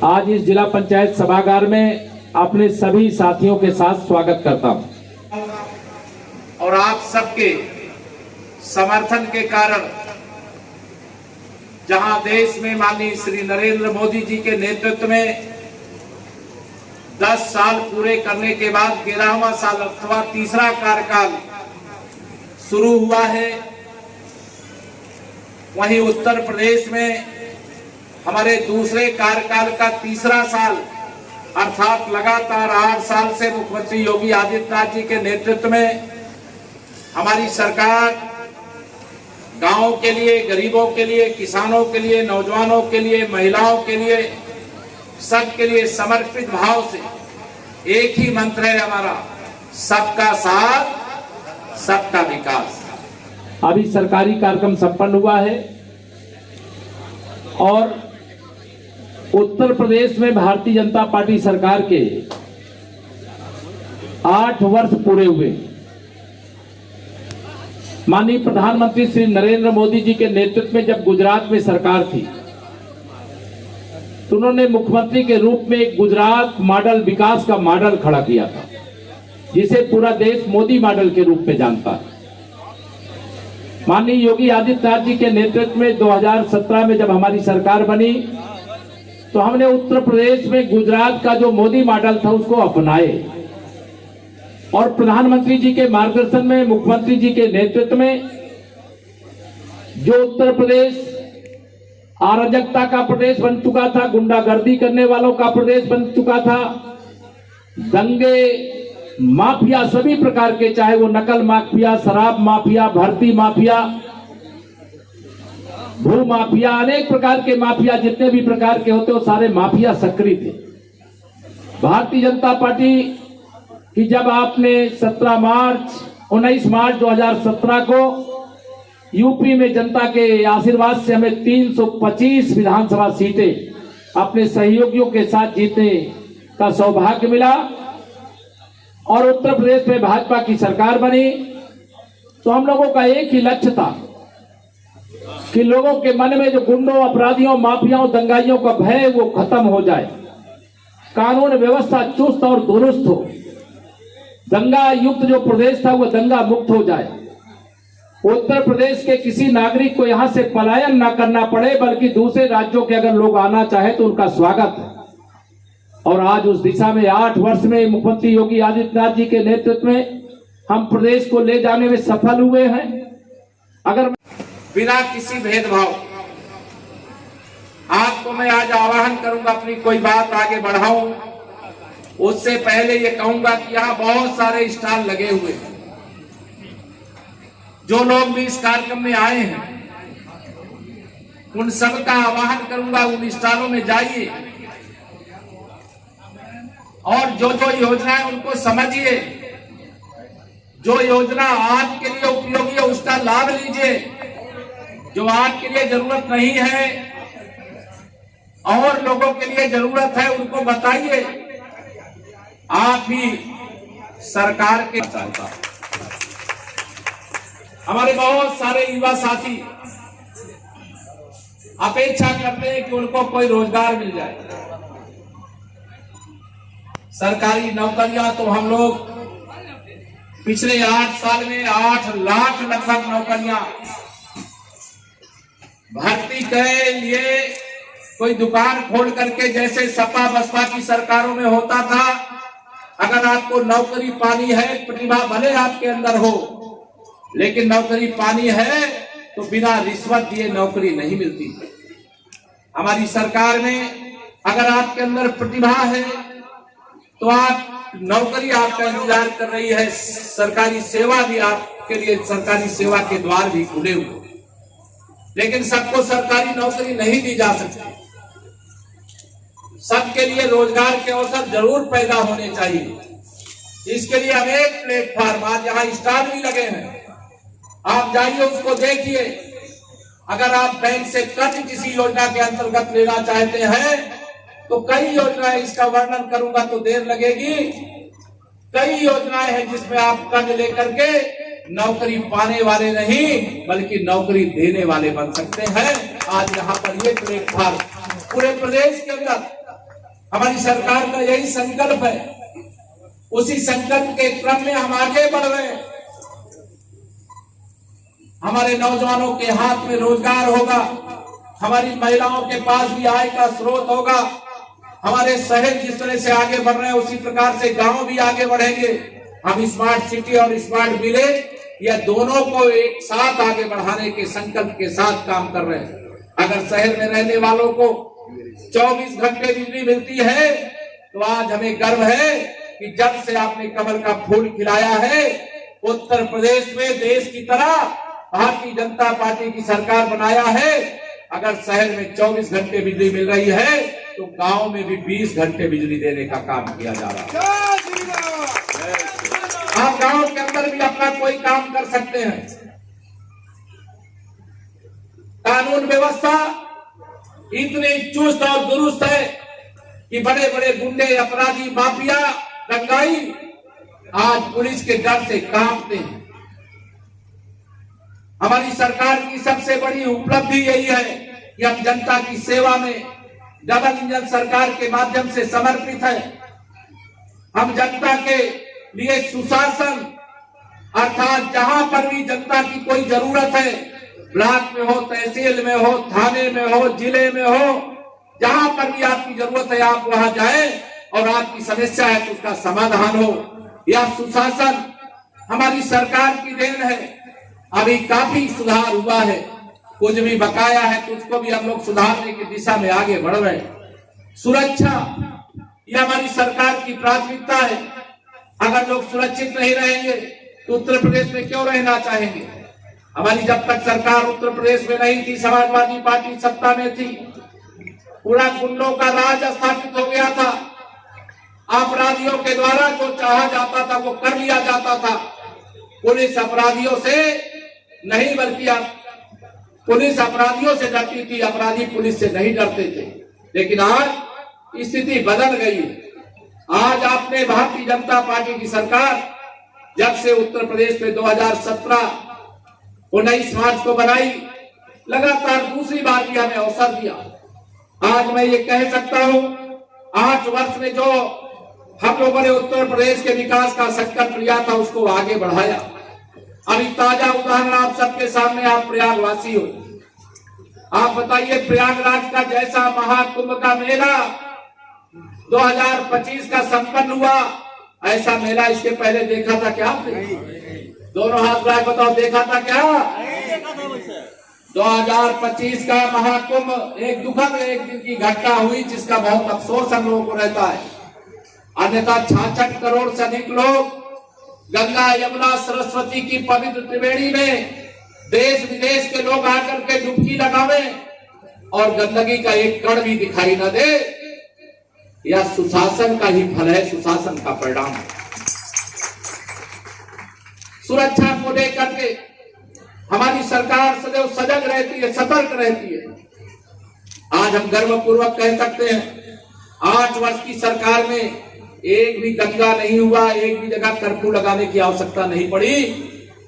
आज इस जिला पंचायत सभागार में अपने सभी साथियों के साथ स्वागत करता हूं। और आप सबके समर्थन के कारण जहां देश में माननीय श्री नरेंद्र मोदी जी के नेतृत्व में 10 साल पूरे करने के बाद 11वां साल अथवा तीसरा कार्यकाल शुरू हुआ है, वहीं उत्तर प्रदेश में हमारे दूसरे कार्यकाल का तीसरा साल अर्थात लगातार 8 साल से मुख्यमंत्री योगी आदित्यनाथ जी के नेतृत्व में हमारी सरकार गांवों के लिए, गरीबों के लिए, किसानों के लिए, नौजवानों के लिए, महिलाओं के लिए, सबके लिए समर्पित भाव से एक ही मंत्र है हमारा, सबका साथ सबका विकास। अभी सरकारी कार्यक्रम संपन्न हुआ है और उत्तर प्रदेश में भारतीय जनता पार्टी सरकार के 8 वर्ष पूरे हुए। माननीय प्रधानमंत्री श्री नरेंद्र मोदी जी के नेतृत्व में जब गुजरात में सरकार थी तो उन्होंने मुख्यमंत्री के रूप में एक गुजरात मॉडल, विकास का मॉडल खड़ा किया था, जिसे पूरा देश मोदी मॉडल के रूप में जानता है। माननीय योगी आदित्यनाथ जी के नेतृत्व में 2017 में जब हमारी सरकार बनी तो हमने उत्तर प्रदेश में गुजरात का जो मोदी मॉडल था उसको अपनाए और प्रधानमंत्री जी के मार्गदर्शन में, मुख्यमंत्री जी के नेतृत्व में जो उत्तर प्रदेश अराजकता का प्रदेश बन चुका था, गुंडागर्दी करने वालों का प्रदेश बन चुका था, दंगे, माफिया सभी प्रकार के, चाहे वो नकल माफिया, शराब माफिया, भर्ती माफिया, भू माफिया, अनेक प्रकार के माफिया जितने भी प्रकार के होते वो सारे माफिया सक्रिय थे। भारतीय जनता पार्टी की जब आपने 19 मार्च 2017 को यूपी में जनता के आशीर्वाद से हमें 325 विधानसभा सीटें अपने सहयोगियों के साथ जीतने का सौभाग्य मिला और उत्तर प्रदेश में भाजपा की सरकार बनी, तो हम लोगों का एक ही लक्ष्य था कि लोगों के मन में जो गुंडों, अपराधियों, माफियाओं, दंगाइयों का भय वो खत्म हो जाए, कानून व्यवस्था चुस्त और दुरुस्त हो, दंगा युक्त जो प्रदेश था वो दंगा मुक्त हो जाए, उत्तर प्रदेश के किसी नागरिक को यहां से पलायन ना करना पड़े, बल्कि दूसरे राज्यों के अगर लोग आना चाहे तो उनका स्वागत है। और आज उस दिशा में 8 वर्ष में मुख्यमंत्री योगी आदित्यनाथ जी के नेतृत्व में हम प्रदेश को ले जाने में सफल हुए हैं। अगर बिना किसी भेदभाव आपको मैं आज आह्वान करूंगा अपनी कोई बात आगे बढ़ाऊं, उससे पहले ये कहूंगा कि यहाँ बहुत सारे स्टॉल लगे हुए हैं। जो लोग भी इस कार्यक्रम में आए हैं उन सबका आह्वान करूंगा, उन स्टॉलों में जाइए और जो जो योजना है उनको समझिए, जो योजना आपके लिए उपयोगी है उसका लाभ लीजिए, जो आपके लिए जरूरत नहीं है और लोगों के लिए जरूरत है उनको बताइए। आप भी सरकार के हमारे बहुत सारे युवा साथी अपेक्षा करते हैं कि उनको कोई रोजगार मिल जाए। सरकारी नौकरियां तो हम लोग पिछले 8 साल में 8 लाख लगभग नौकरियां भर्ती के लिए कोई दुकान खोल करके, जैसे सपा बसपा की सरकारों में होता था, अगर आपको नौकरी पानी है, प्रतिभा भले आपके अंदर हो, लेकिन नौकरी पानी है तो बिना रिश्वत दिए नौकरी नहीं मिलती। हमारी सरकार में अगर आपके अंदर प्रतिभा है तो आप नौकरी आपका इंतजार कर रही है, सरकारी सेवा भी आपके लिए, सरकारी सेवा के द्वार भी खुले हुए, लेकिन सबको सरकारी नौकरी नहीं दी जा सकती। सबके लिए रोजगार के अवसर जरूर पैदा होने चाहिए। इसके लिए अनेक प्लेटफॉर्म, आज यहाँ स्टॉल भी लगे हैं, आप जाइए उसको देखिए। अगर आप बैंक से कर्ज किसी योजना के अंतर्गत लेना चाहते हैं तो कई योजनाएं, इसका वर्णन करूंगा तो देर लगेगी, कई योजनाएं हैं जिसमें आप कर्ज लेकर के नौकरी पाने वाले नहीं बल्कि नौकरी देने वाले बन सकते हैं। आज यहाँ पर ये प्लेटफॉर्म पूरे प्रदेश के अंदर हमारी सरकार का यही संकल्प है। उसी संकल्प के क्रम में हम आगे बढ़ रहे हैं। हमारे नौजवानों के हाथ में रोजगार होगा, हमारी महिलाओं के पास भी आय का स्रोत होगा। हमारे शहर जिस तरह से आगे बढ़ रहे हैं उसी प्रकार से गांव भी आगे बढ़ेंगे। हम स्मार्ट सिटी और स्मार्ट विलेज या दोनों को एक साथ आगे बढ़ाने के संकल्प के साथ काम कर रहे हैं। अगर शहर में रहने वालों को 24 घंटे बिजली मिलती है तो आज हमें गर्व है कि जब से आपने कमल का फूल खिलाया है, उत्तर प्रदेश में देश की तरह भारतीय जनता पार्टी की सरकार बनाया है। अगर शहर में 24 घंटे बिजली मिल रही है तो गांव में भी 20 घंटे बिजली देने का काम किया जा रहा है। आप गांव के अंदर भी अपना कोई काम कर सकते हैं। कानून व्यवस्था इतनी चुस्त और दुरुस्त है कि बड़े बड़े गुंडे, अपराधी, माफिया, दंगाई आज पुलिस के डर से कांपते हैं। हमारी सरकार की सबसे बड़ी उपलब्धि यही है कि हम जनता की सेवा में डबल इंजन सरकार के माध्यम से समर्पित है। हम जनता के लिए सुशासन अर्थात जहां पर भी जनता की कोई जरूरत है, ब्लॉक में हो, तहसील में हो, थाने में हो, जिले में हो, जहां पर भी आपकी जरूरत है आप वहां जाएं और आपकी समस्या है तो उसका समाधान हो। यह सुशासन हमारी सरकार की देन है। अभी काफी सुधार हुआ है, कुछ भी बकाया है तो उसको भी हम लोग सुधारने की दिशा में आगे बढ़ रहे हैं। सुरक्षा यह हमारी सरकार की प्राथमिकता है। अगर लोग सुरक्षित नहीं रहेंगे तो उत्तर प्रदेश में क्यों रहना चाहेंगे। हमारी जब तक सरकार उत्तर प्रदेश में नहीं थी, समाजवादी पार्टी सत्ता में थी, पूरा गुंडों का राज स्थापित हो गया था। अपराधियों के द्वारा जो चाहा जाता था वो कर लिया जाता था। पुलिस अपराधियों से नहीं बल्कि पुलिस अपराधियों से डरती थी, अपराधी पुलिस से नहीं डरते थे। लेकिन आज स्थिति बदल गई। आज आपने भारतीय जनता पार्टी की सरकार जब से उत्तर प्रदेश में 2017 19 मार्च को बनाई, लगातार दूसरी बार भी हमें अवसर दिया। आज मैं ये कह सकता हूं 8 वर्ष में जो हम लोगों ने उत्तर प्रदेश के विकास का संकल्प लिया था उसको आगे बढ़ाया। अभी ताजा उदाहरण आप सबके सामने, आप प्रयागवासी हो, आप बताइए प्रयागराज का जैसा महाकुंभ का मेला 2025 का संपन्न हुआ, ऐसा मेला इसके पहले देखा था क्या आपने? दोनों हाथ उठाकर बताओ, देखा था क्या? 2025 का महाकुंभ एक दुखद एक दिन की घटना हुई जिसका बहुत अफसोस हम लोगों को रहता है। अन्यथा 66 करोड़ से अधिक लोग गंगा, यमुना, सरस्वती की पवित्र त्रिवेणी में देश विदेश के लोग आकर के डुबकी लगावे और गंदगी का एक कण भी दिखाई न दे। यह सुशासन का ही फल है, सुशासन का परिणाम है। सुरक्षा को लेकर के हमारी सरकार सदैव सजग रहती है, सतर्क रहती है। आज हम गर्वपूर्वक कह सकते हैं 8 वर्ष की सरकार में एक भी दंगा नहीं हुआ, एक भी जगह कर्फ्यू लगाने की आवश्यकता नहीं पड़ी।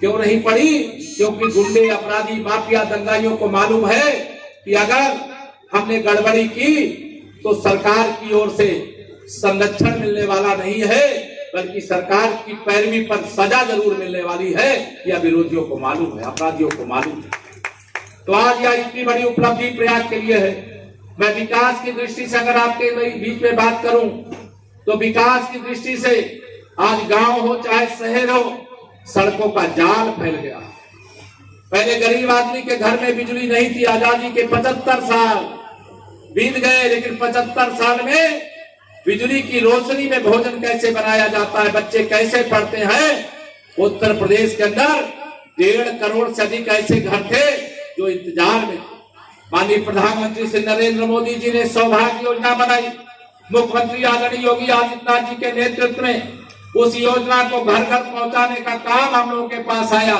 क्यों नहीं पड़ी? क्योंकि गुंडे, अपराधी, माफिया, दंगाइयों को मालूम है कि अगर हमने गड़बड़ी की तो सरकार की ओर से संरक्षण मिलने वाला नहीं है, बल्कि सरकार की पैरवी पर सजा जरूर मिलने वाली है। यह विरोधियों को मालूम है, अपराधियों को मालूम है। तो आज यह इतनी बड़ी उपलब्धि प्रयाग के लिए है। मैं विकास की दृष्टि से अगर आपके बीच में बात करूं तो विकास की दृष्टि से आज गांव हो चाहे शहर हो, सड़कों का जाल फैल गया। पहले गरीब आदमी के घर में बिजली नहीं थी। आजादी के 75 साल बीत गए, लेकिन 75 साल में बिजली की रोशनी में भोजन कैसे बनाया जाता है, बच्चे कैसे पढ़ते हैं। उत्तर प्रदेश के अंदर 1.5 करोड़ से अधिक ऐसे घर थे जो इंतजार में। माननीय प्रधानमंत्री श्री नरेंद्र मोदी जी ने सौभाग्य योजना बनाई। मुख्यमंत्री आदरणीय योगी आदित्यनाथ जी के नेतृत्व में उस योजना को घर घर पहुंचाने का काम हम लोगों के पास आया।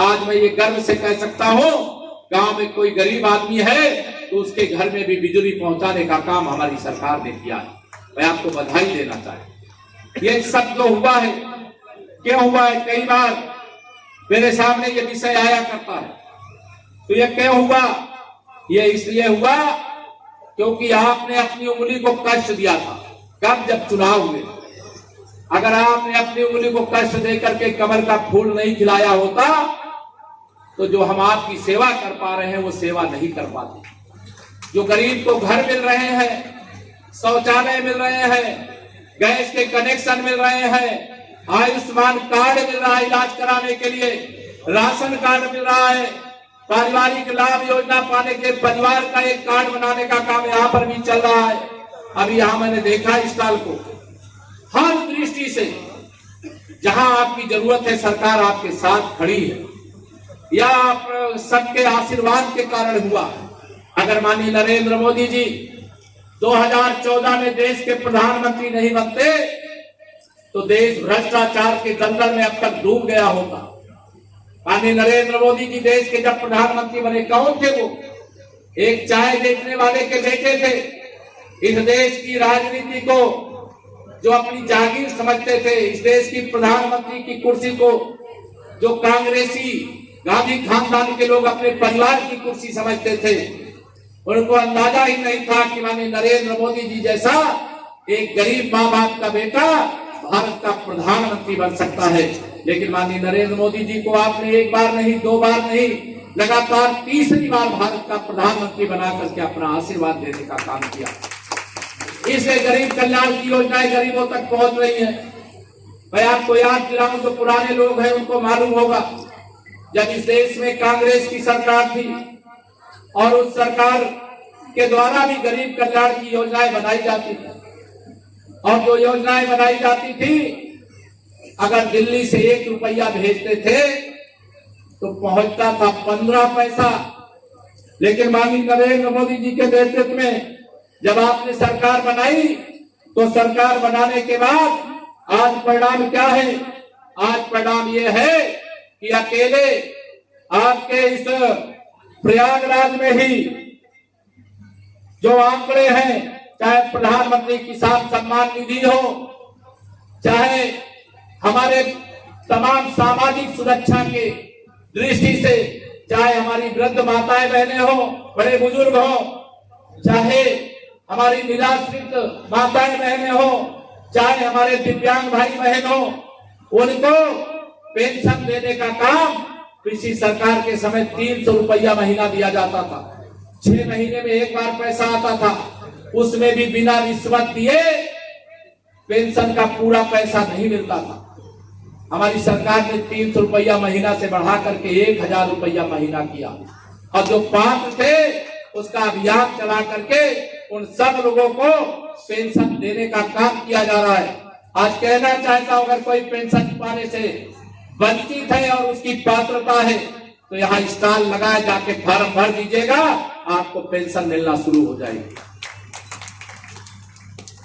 आज मैं ये गर्व से कह सकता हूँ, गांव में कोई गरीब आदमी है तो उसके घर में भी बिजली पहुंचाने का काम हमारी सरकार ने किया है। मैं आपको बधाई देना चाहता। ये सब जो हुआ है, क्यों हुआ है? कई बार मेरे सामने ये विषय आया करता है। तो ये क्यों हुआ? ये इसलिए हुआ क्योंकि आपने अपनी उंगली को कष्ट दिया था। कब? जब चुनाव हुए। अगर आपने अपनी उंगली को कष्ट देकर के कमल का फूल नहीं खिलाया होता तो जो हम आपकी सेवा कर पा रहे हैं वो सेवा नहीं कर पाते। जो गरीब को घर मिल रहे हैं, शौचालय मिल रहे हैं, गैस के कनेक्शन मिल रहे हैं, आयुष्मान कार्ड मिल रहा है इलाज कराने के लिए, राशन कार्ड मिल रहा है, पारिवारिक लाभ योजना पाने के परिवार का एक कार्ड बनाने का काम यहाँ पर भी चल रहा है। अभी यहाँ मैंने देखा इस साल को हर दृष्टि से जहां आपकी जरूरत है सरकार आपके साथ खड़ी है। या आप सबके आशीर्वाद के कारण हुआ। अगर माननीय नरेंद्र मोदी जी 2014 में देश के प्रधानमंत्री नहीं बनते तो देश भ्रष्टाचार के दलदल में अब तक डूब गया होगा। माननीय नरेंद्र मोदी जी देश के जब प्रधानमंत्री बने, कौन थे वो? एक चाय बेचने वाले के बेटे थे। इस देश की राजनीति को जो अपनी जागीर समझते थे, इस देश की प्रधानमंत्री की कुर्सी को जो कांग्रेसी गांधी खानदान के लोग अपने परिवार की कुर्सी समझते थे, उनको अंदाजा ही नहीं था कि माननीय नरेंद्र मोदी जी जैसा एक गरीब माँ बाप का बेटा भारत का प्रधानमंत्री बन सकता है। लेकिन माननीय नरेंद्र मोदी जी को आपने एक बार नहीं, दो बार नहीं, लगातार तीसरी बार भारत का प्रधानमंत्री बना करके अपना आशीर्वाद देने का काम किया। इसलिए गरीब कल्याण की योजनाएं गरीबों तक पहुंच रही है। मैं आपको याद दिलाऊं तो पुराने लोग हैं उनको मालूम होगा, जब इस देश में कांग्रेस की सरकार थी और उस सरकार के द्वारा भी गरीब कल्याण की योजनाएं बनाई जाती थी, और जो योजनाएं बनाई जाती थी अगर दिल्ली से 1 रुपया भेजते थे तो पहुंचता था 15 पैसा। लेकिन माननीय नरेंद्र मोदी जी के नेतृत्व में जब आपने सरकार बनाई तो सरकार बनाने के बाद आज परिणाम क्या है? आज परिणाम ये है कि अकेले आपके इस प्रयागराज में ही जो आंकड़े हैं, चाहे प्रधानमंत्री किसान सम्मान निधि हो, चाहे हमारे तमाम सामाजिक सुरक्षा के दृष्टि से, चाहे हमारी वृद्ध माताएं बहनें हो, बड़े बुजुर्ग हो, चाहे हमारी निराश्रित माताएं बहनें हो, चाहे हमारे दिव्यांग भाई बहन हो, उनको पेंशन देने का काम पिछली सरकार के समय 300 रुपया महीना दिया जाता था। 6 महीने में एक बार पैसा आता था, उसमें भी बिना रिश्वत दिए पेंशन का पूरा पैसा नहीं मिलता था। हमारी सरकार ने 300 रुपया महीना से बढ़ा करके 1000 रुपया महीना किया, और जो पात्र थे उसका अभियान चला करके उन सब लोगों को पेंशन देने का काम किया जा रहा है। आज कहना चाहता हूं, अगर कोई पेंशन पाने से वंचित है और उसकी पात्रता है तो यहाँ स्टॉल लगाए, जाके फॉर्म भर दीजिएगा, आपको पेंशन मिलना शुरू हो जाएगी।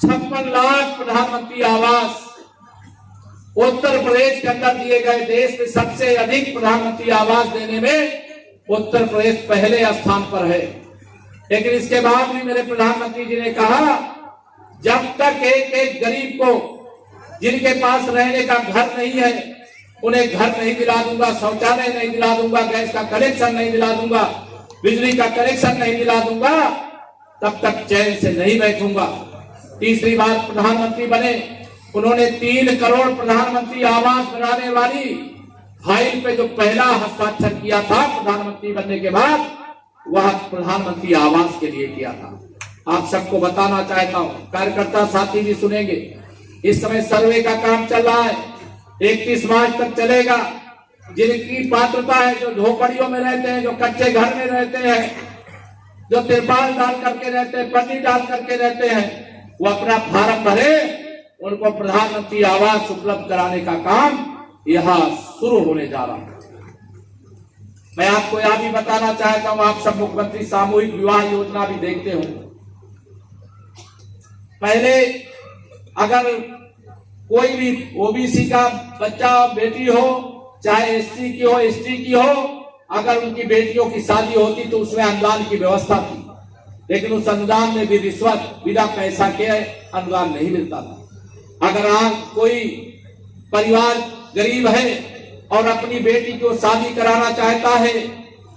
56 लाख प्रधानमंत्री आवास उत्तर प्रदेश के अंदर दिए गए। देश में सबसे अधिक प्रधानमंत्री आवास देने में उत्तर प्रदेश पहले स्थान पर है। लेकिन इसके बाद भी मेरे प्रधानमंत्री जी ने कहा, जब तक एक एक गरीब को जिनके पास रहने का घर नहीं है उन्हें घर नहीं दिला दूंगा, शौचालय नहीं दिला दूंगा, गैस का कनेक्शन नहीं दिला दूंगा, बिजली का कनेक्शन नहीं दिला दूंगा, तब तक चैन से नहीं बैठूंगा। तीसरी बार प्रधानमंत्री बने, उन्होंने 3 करोड़ प्रधानमंत्री आवास बनाने वाली फाइल पे जो पहला हस्ताक्षर किया था प्रधानमंत्री बनने के बाद, वह प्रधानमंत्री आवास के लिए किया था। आप सबको बताना चाहता हूं, कार्यकर्ता साथी भी सुनेंगे, इस समय सर्वे का काम चल रहा है, 31 मार्च तक चलेगा। जिनकी पात्रता है, जो झोपड़ियों में रहते हैं, जो कच्चे घर में रहते हैं, जो तिरपाल डाल करके रहते हैं, पन्नी डाल करके रहते हैं, वो अपना फार्म भरे, उनको प्रधानमंत्री आवास उपलब्ध कराने का काम यहाँ शुरू होने जा रहा है। मैं आपको यह भी बताना चाहता हूं, आप सब मुख्यमंत्री सामूहिक विवाह योजना भी देखते हो। पहले अगर कोई भी ओबीसी का बच्चा बेटी हो, चाहे एससी की हो, एसटी की हो, अगर उनकी बेटियों की शादी होती तो उसमें अनुदान की व्यवस्था थी, लेकिन उस अनुदान में भी रिश्वत, बिना पैसा के अनुदान नहीं मिलता था। अगर आज कोई परिवार गरीब है और अपनी बेटी को शादी कराना चाहता है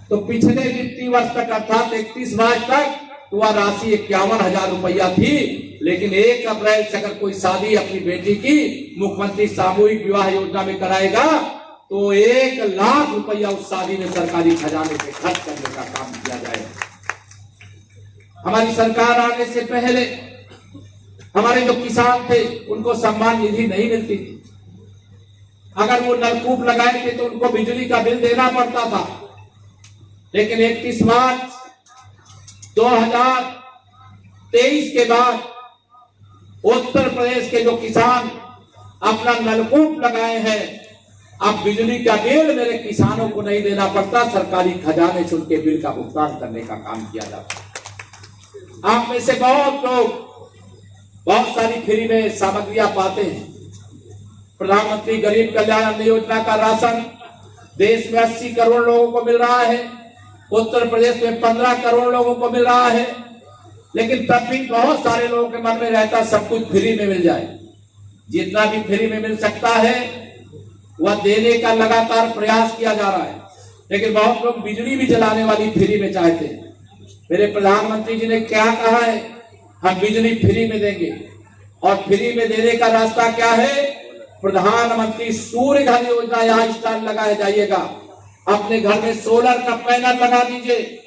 तो पिछले वित्तीय वर्ष तक अर्थात 31 मार्च तक तो वह राशि 51,000 रुपया थी। लेकिन 1 अप्रैल से अगर कोई शादी अपनी बेटी की मुख्यमंत्री सामूहिक विवाह योजना में कराएगा तो 1 लाख रुपया उस शादी में सरकारी खजाने से खर्च करने का काम किया जाएगा। हमारी सरकार आने से पहले हमारे जो किसान थे उनको सम्मान निधि नहीं मिलती थी। अगर वो नलकूप लगाए थे तो उनको बिजली का बिल देना पड़ता था। लेकिन 31 मार्च 2023 के बाद उत्तर प्रदेश के जो किसान अपना नलकूप लगाए हैं, अब बिजली का बिल मेरे किसानों को नहीं देना पड़ता, सरकारी खजाने से उनके बिल का भुगतान करने का काम किया जाता है। आप में से बहुत लोग बहुत सारी फ्री में सामग्रियां पाते हैं। प्रधानमंत्री गरीब कल्याण अन्न योजना का राशन देश में 80 करोड़ लोगों को मिल रहा है, उत्तर प्रदेश में 15 करोड़ लोगों को मिल रहा है। लेकिन तब भी बहुत सारे लोगों के मन में रहता सब कुछ फ्री में मिल जाए। जितना भी फ्री में मिल सकता है वह देने का लगातार प्रयास किया जा रहा है। लेकिन बहुत लोग बिजली भी जलाने वाली फ्री में चाहते हैं। मेरे प्रधानमंत्री जी ने क्या कहा है, हम बिजली फ्री में देंगे। और फ्री में देने का रास्ता क्या है, प्रधानमंत्री सूर्य घर योजना यहाँ स्टार लगाया जाइएगा। अपने घर में सोलर का पैनल लगा दीजिए,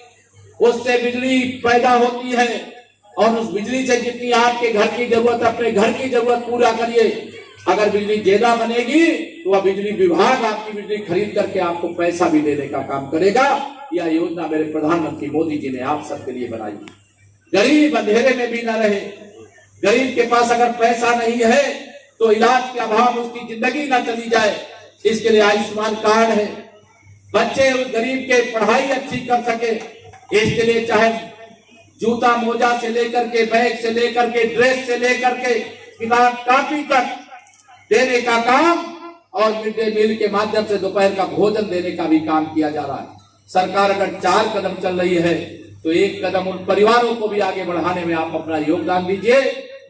उससे बिजली पैदा होती है और उस बिजली से जितनी आपके घर की जरूरत, अपने घर की जरूरत पूरा करिए। अगर बिजली ज्यादा बनेगी तो वह बिजली विभाग आपकी बिजली खरीद करके आपको पैसा भी देने का काम करेगा। यह योजना मेरे प्रधानमंत्री मोदी जी ने आप सबके लिए बनाई। गरीब अंधेरे में भी न रहे। गरीब के पास अगर पैसा नहीं है तो इलाज के अभाव उसकी जिंदगी न चली जाए, इसके लिए आयुष्मान कार्ड है। बच्चे उस गरीब के पढ़ाई अच्छी कर सके, इसके लिए चाहे जूता मोजा से लेकर के, बैग से लेकर के, ड्रेस से लेकर के, किताब कापी तक देने का काम और मिड डे मील के माध्यम से दोपहर का भोजन देने का भी काम किया जा रहा है। सरकार अगर 4 कदम चल रही है तो 1 कदम उन परिवारों को भी आगे बढ़ाने में आप अपना योगदान दीजिए।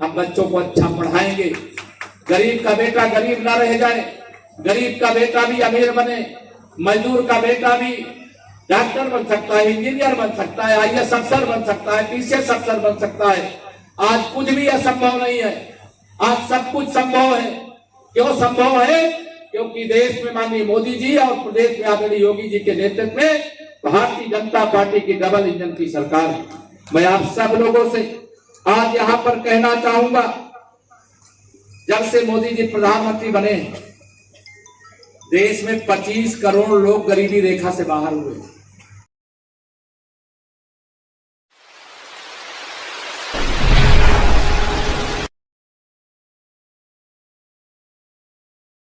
हम बच्चों को अच्छा पढ़ाएंगे, गरीब का बेटा गरीब ना रह जाए, गरीब का बेटा भी अमीर बने, मजदूर का बेटा भी डॉक्टर बन सकता है, इंजीनियर बन सकता है, IAS अफसर बन सकता है, PCS अफसर बन सकता है। आज कुछ भी असंभव नहीं है, आज सब कुछ संभव है। क्यों संभव है? क्योंकि देश में माननीय मोदी जी और प्रदेश में आदरणीय योगी जी के नेतृत्व में भारतीय जनता पार्टी की डबल इंजन की सरकार है। मैं आप सब लोगों से आज यहाँ पर कहना चाहूंगा, जब से मोदी जी प्रधानमंत्री बने देश में 25 करोड़ लोग गरीबी रेखा से बाहर हुए।